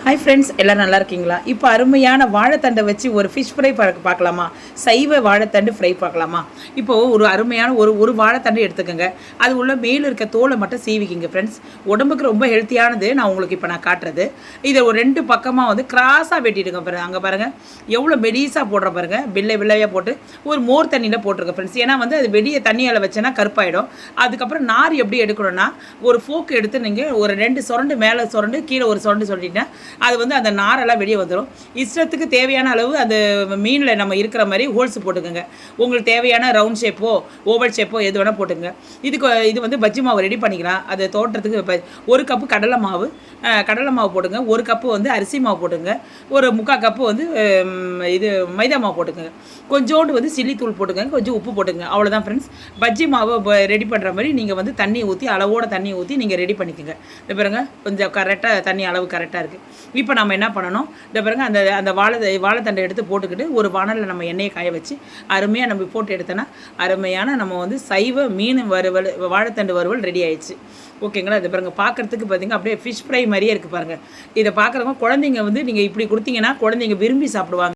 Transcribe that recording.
Hi friends, எல்லோரும் நல்லா இருக்கீங்களா? இப்போ அருமையான வாழைத்தண்டை வச்சு ஒரு ஃபிஷ் ஃப்ரை பார்க்கலாமா? சைவ வாழைத்தண்டு ஃப்ரை பார்க்கலாமா? இப்போது ஒரு அருமையான ஒரு வாழைத்தண்டு எடுத்துக்கோங்க. அது உள்ள மேலே இருக்க தோலை மட்டும் சீவிக்கிங்க ஃப்ரெண்ட்ஸ். உடம்புக்கு ரொம்ப ஹெல்த்தியானது. நான் உங்களுக்கு இப்போ காட்டுறது. இதை ஒரு 2 பக்கமாக வந்து கிராஸாக வெட்டிடுங்க பாருங்கள். அங்கே பாருங்கள் எவ்வளோ மெலிசாக போடுற பாருங்கள். வில்லையாக போட்டு ஒரு மோர் தண்ணியில் போட்டிருக்க ஃப்ரெண்ட்ஸ். ஏன்னா வந்து அது வெடியை தண்ணியால் வச்சேன்னா கருப்பாயிடும். அதுக்கப்புறம் நார் எப்படி எடுக்கணும்னா, ஒரு ஃபோக்கு எடுத்து நீங்கள் ஒரு 2 சுரண்டு மேலே சுரண்டு கீழே ஒரு சுரண்டு சொல்லிட்டீங்கன்னா அது வந்து அந்த நாரெல்லாம் வெளியே வந்துடும். இஷ்டத்துக்கு தேவையான அளவு அந்த மீனில் நம்ம இருக்கிற மாதிரி ஹோல்ஸ் போட்டுக்கோங்க. உங்களுக்கு தேவையான ரவுண்ட் ஷேப்போ ஓவல் ஷேப்போ எது வேணால் போட்டுங்க. இது வந்து பஜ்ஜி மாவு ரெடி பண்ணிக்கலாம். அது தோட்டத்துக்கு 1 கப்பு கடலை மாவு போட்டுங்க. 1 கப்பு வந்து அரிசி மாவு போட்டுங்க. ஒரு 3/4 கப்பு வந்து இது மைதா மாவு போட்டுக்கோங்க. கொஞ்சோண்டு வந்து சில்லி தூள் போட்டுக்கோங்க. கொஞ்சம் உப்பு போட்டுங்க. அவ்வளோதான் ஃப்ரெண்ட்ஸ். பஜ்ஜி மாவு ரெடி பண்ணுற மாதிரி நீங்கள் வந்து தண்ணி ஊற்றி அளவோட தண்ணி ஊற்றி நீங்கள் ரெடி பண்ணிக்கோங்க. இந்த பாருங்க கொஞ்சம் கரெக்டாக தண்ணி அளவு கரெக்டாக இருக்குது. இப்போ நம்ம என்ன பண்ணணும், இந்த பாருங்க அந்த வாழைத்தண்டை எடுத்து போட்டுக்கிட்டு ஒரு வானலில் நம்ம எண்ணெயை காய வச்சு அருமையாக நம்ம போட்டு எடுத்தோன்னா அருமையான நம்ம வந்து சைவ மீன் வறுவல் வாழைத்தண்டு வறுவல் ரெடி ஆயிடுச்சு. ஓகேங்களா? இது பாருங்கள் பார்க்குறதுக்கு பார்த்தீங்க அப்படியே ஃபிஷ் ஃப்ரை மாதிரியே இருக்குது பாருங்கள். இதை பார்க்குறவங்க குழந்தைங்க வந்து நீங்கள் இப்படி கொடுத்தீங்கன்னா குழந்தைங்க விரும்பி சாப்பிடுவாங்க.